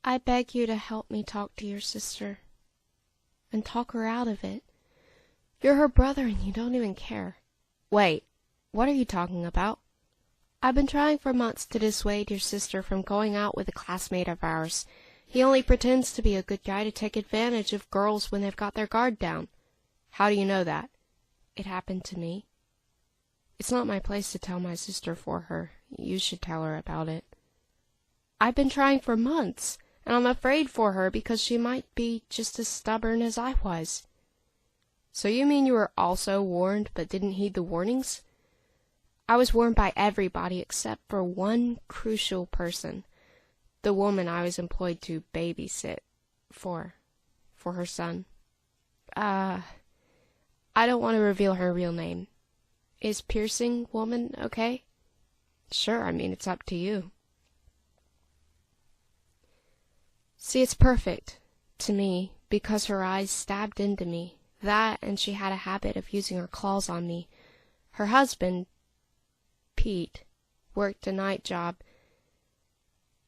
I beg you to help me talk to your sister and talk her out of it. You're her brother and you don't even care. Wait, what are you talking about? I've been trying for months to dissuade your sister from going out with a classmate of ours. He only pretends to be a good guy to take advantage of girls when they've got their guard down. How do you know that? It happened to me. It's not my place to tell my sister for her. You should tell her about it. I've been trying for months, and I'm afraid for her because she might be just as stubborn as I was. So you mean you were also warned but didn't heed the warnings? I was warned by everybody except for one crucial person, the woman I was employed to babysit for her son. I don't want to reveal her real name. Is piercing woman okay? Sure, I mean, it's up to you. See, it's perfect, to me, because her eyes stabbed into me. That, and she had a habit of using her claws on me. Her husband, Pete, worked a night job,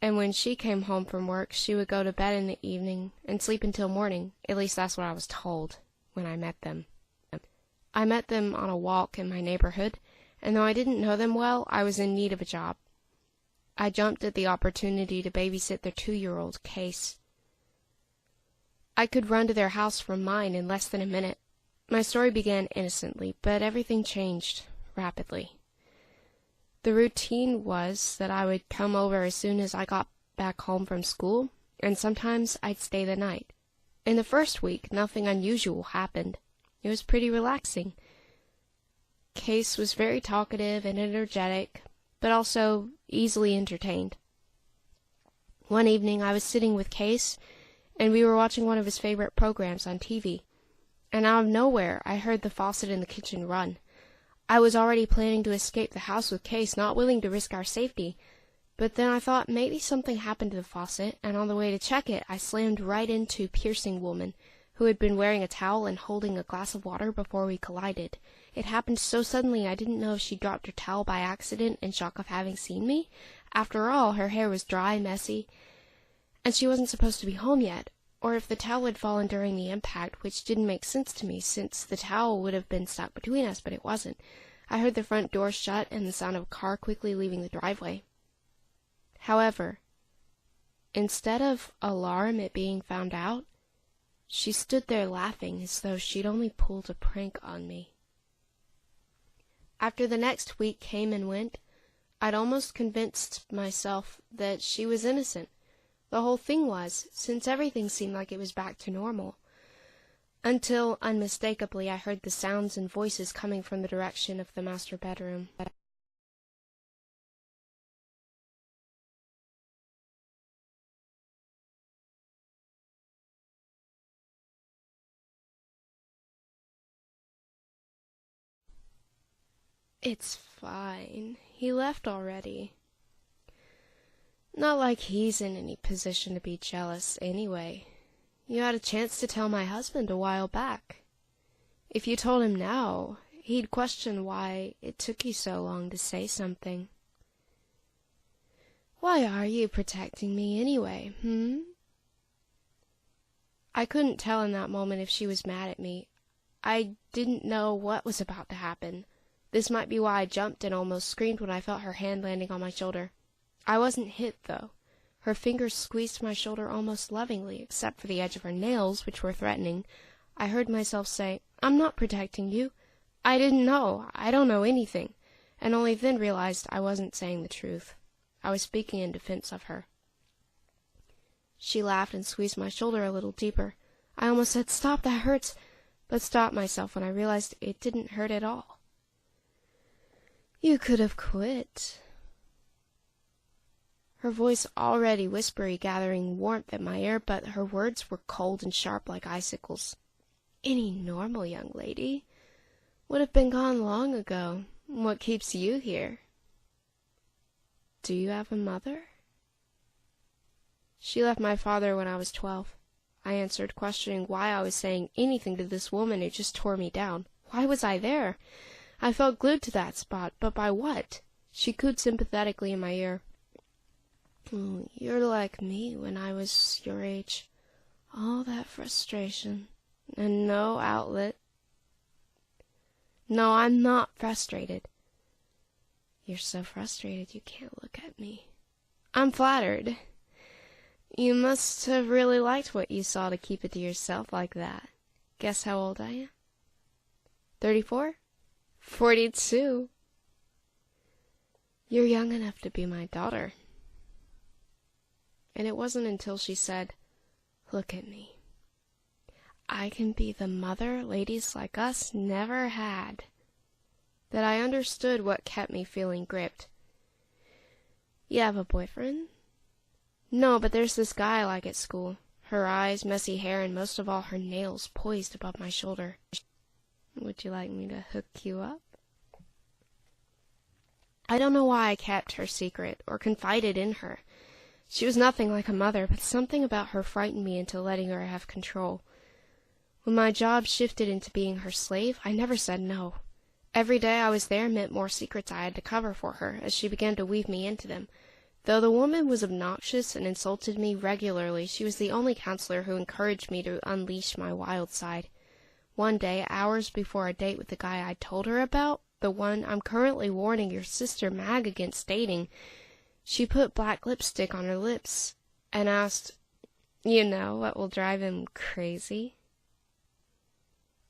and when she came home from work, she would go to bed in the evening and sleep until morning. At least that's what I was told when I met them. I met them on a walk in my neighborhood, and though I didn't know them well, I was in need of a job. I jumped at the opportunity to babysit their 2-year-old, Case. I could run to their house from mine in less than a minute. My story began innocently, but everything changed rapidly. The routine was that I would come over as soon as I got back home from school, and sometimes I'd stay the night. In the first week, nothing unusual happened. It was pretty relaxing. Case was very talkative and energetic, but also easily entertained. One evening I was sitting with Case, and we were watching one of his favorite programs on TV, and out of nowhere I heard the faucet in the kitchen run. I was already planning to escape the house with Case, not willing to risk our safety, but then I thought maybe something happened to the faucet, and on the way to check it, I slammed right into Piercing Woman, who had been wearing a towel and holding a glass of water before we collided. It happened so suddenly I didn't know if she dropped her towel by accident in shock of having seen me. After all, her hair was dry, messy, and she wasn't supposed to be home yet, or if the towel had fallen during the impact, which didn't make sense to me, since the towel would have been stuck between us, but it wasn't. I heard the front door shut and the sound of a car quickly leaving the driveway. However, instead of alarm at being found out, she stood there laughing as though she'd only pulled a prank on me. After the next week came and went, I'd almost convinced myself that she was innocent. The whole thing was, since everything seemed like it was back to normal. Until, unmistakably, I heard the sounds and voices coming from the direction of the master bedroom. It's fine. He left already. Not like he's in any position to be jealous anyway. You had a chance to tell my husband a while back. If you told him now, he'd question why it took you so long to say something. Why are you protecting me anyway, I couldn't tell in that moment if she was mad at me. I didn't know what was about to happen. This might be why I jumped and almost screamed when I felt her hand landing on my shoulder. I wasn't hit, though. Her fingers squeezed my shoulder almost lovingly, except for the edge of her nails, which were threatening. I heard myself say, "I'm not protecting you. I didn't know. I don't know anything," and only then realized I wasn't saying the truth. I was speaking in defense of her. She laughed and squeezed my shoulder a little deeper. I almost said, "Stop, that hurts," but stopped myself when I realized it didn't hurt at all. You could have quit. Her voice already whispery, gathering warmth at my ear, but her words were cold and sharp like icicles. Any normal young lady would have been gone long ago. What keeps you here? Do you have a mother? She left my father when I was 12. I answered, questioning why I was saying anything to this woman who just tore me down. Why was I there? I felt glued to that spot, but by what? She cooed sympathetically in my ear. Oh, you're like me when I was your age. All that frustration and no outlet. No, I'm not frustrated. You're so frustrated you can't look at me. I'm flattered. You must have really liked what you saw to keep it to yourself like that. Guess how old I am? 34? 42. You're young enough to be my daughter. And it wasn't until she said, "Look at me. I can be the mother ladies like us never had," that I understood what kept me feeling gripped. You have a boyfriend? No, but there's this guy I like at school. Her eyes, messy hair, and most of all her nails poised above my shoulder. Would you like me to hook you up? I don't know why I kept her secret or confided in her. She was nothing like a mother, but something about her frightened me into letting her have control. When my job shifted into being her slave, I never said no. Every day I was there meant more secrets I had to cover for her as she began to weave me into them. Though the woman was obnoxious and insulted me regularly, she was the only counselor who encouraged me to unleash my wild side. One day, hours before a date with the guy I told her about, the one I'm currently warning your sister Mag against dating, she put black lipstick on her lips and asked, "You know what will drive him crazy?"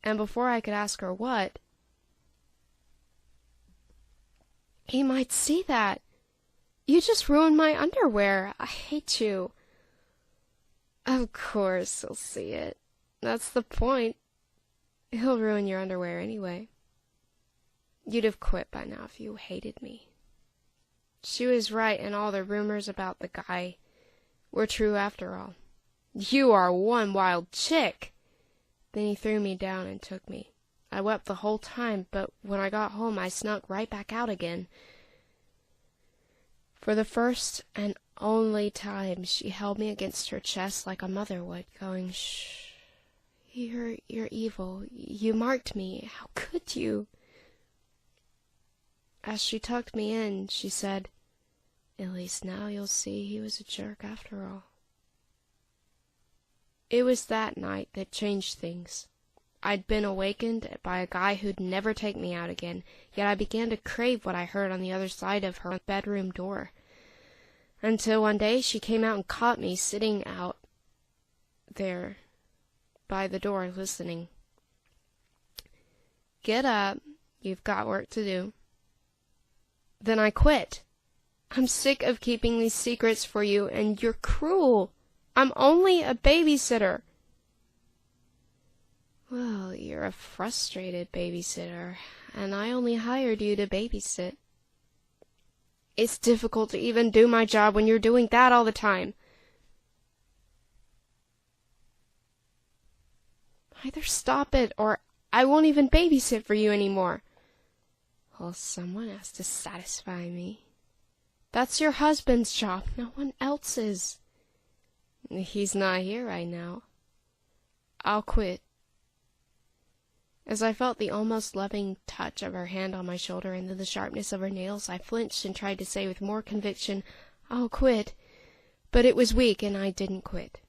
And before I could ask her what, "He might see that. You just ruined my underwear. I hate you." Of course he'll see it. That's the point. He'll ruin your underwear anyway. You'd have quit by now if you hated me. She was right, and all the rumors about the guy were true after all. You are one wild chick. Then he threw me down and took me. I wept the whole time, but when I got home I snuck right back out again. For the first and only time, she held me against her chest like a mother would, going, "Shh, you're evil. You marked me. How could you?" As she tucked me in, she said, "At least now you'll see he was a jerk after all." It was that night that changed things. I'd been awakened by a guy who'd never take me out again, yet I began to crave what I heard on the other side of her bedroom door. Until one day she came out and caught me sitting out there by the door listening. "Get up. You've got work to do." Then I quit. "I'm sick of keeping these secrets for you, and you're cruel. I'm only a babysitter." "Well, you're a frustrated babysitter, and I only hired you to babysit." "It's difficult to even do my job when you're doing that all the time." "Either stop it, or I won't even babysit for you anymore." "Well, someone has to satisfy me." "That's your husband's job, no one else's." "He's not here right now." "I'll quit." As I felt the almost loving touch of her hand on my shoulder and then the sharpness of her nails, I flinched and tried to say with more conviction, "I'll quit." But it was weak, and I didn't quit.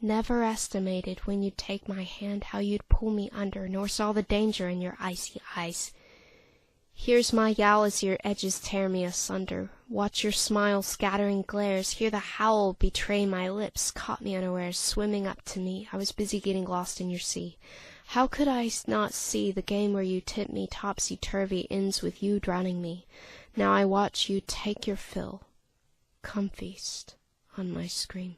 Never estimated when you'd take my hand how you'd pull me under, nor saw the danger in your icy eyes. Here's my yowl as your edges tear me asunder. Watch your smile scattering glares, hear the howl betray my lips, caught me unawares, swimming up to me. I was busy getting lost in your sea. How could I not see the game where you tip me topsy-turvy ends with you drowning me? Now I watch you take your fill. Come feast on my scream.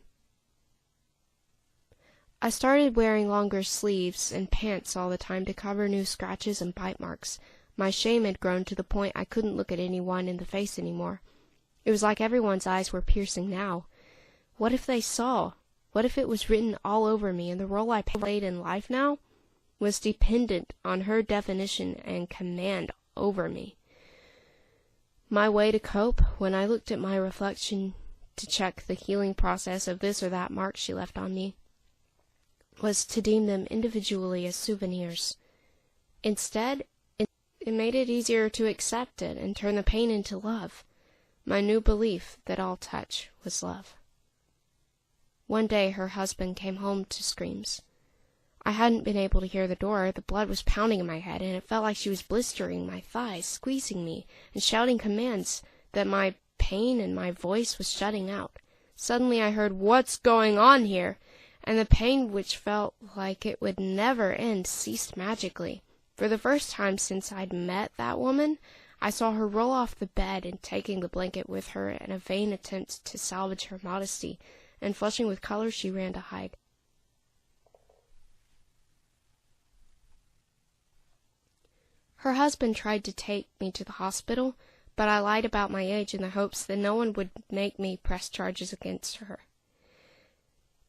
I started wearing longer sleeves and pants all the time to cover new scratches and bite marks. My shame had grown to the point I couldn't look at anyone in the face anymore. It was like everyone's eyes were piercing now. What if they saw? What if it was written all over me, and the role I played in life now was dependent on her definition and command over me? My way to cope, when I looked at my reflection to check the healing process of this or that mark she left on me, was to deem them individually as souvenirs. Instead, it made it easier to accept it and turn the pain into love, my new belief that all touch was love. One day her husband came home to screams. I hadn't been able to hear the door. The blood was pounding in my head, and it felt like she was blistering my thighs, squeezing me, and shouting commands that my pain and my voice was shutting out. Suddenly I heard, "What's going on here?" And the pain, which felt like it would never end, ceased magically. For the first time since I'd met that woman, I saw her roll off the bed and taking the blanket with her in a vain attempt to salvage her modesty, and flushing with color she ran to hide. Her husband tried to take me to the hospital, but I lied about my age in the hopes that no one would make me press charges against her.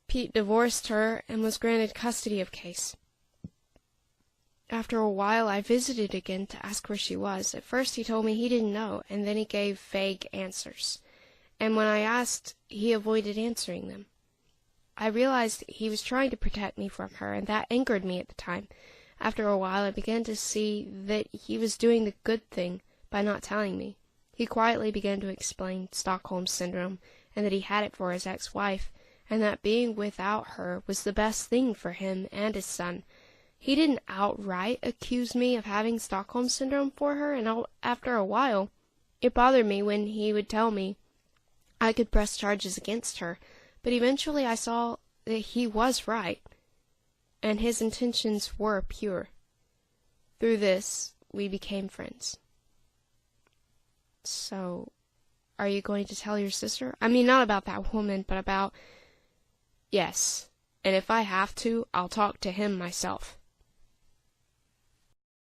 Pete divorced her and was granted custody of Case. After a while, I visited again to ask where she was. At first he told me he didn't know, and then he gave vague answers. And when I asked, he avoided answering them. I realized he was trying to protect me from her, and that angered me at the time. After a while, I began to see that he was doing the good thing by not telling me. He quietly began to explain Stockholm Syndrome, and that he had it for his ex-wife, and that being without her was the best thing for him and his son. He didn't outright accuse me of having Stockholm Syndrome for her, and after a while, it bothered me when he would tell me I could press charges against her, but eventually I saw that he was right, and his intentions were pure. Through this, we became friends. So, are you going to tell your sister? I mean, not about that woman, but about... Yes, and if I have to, I'll talk to him myself.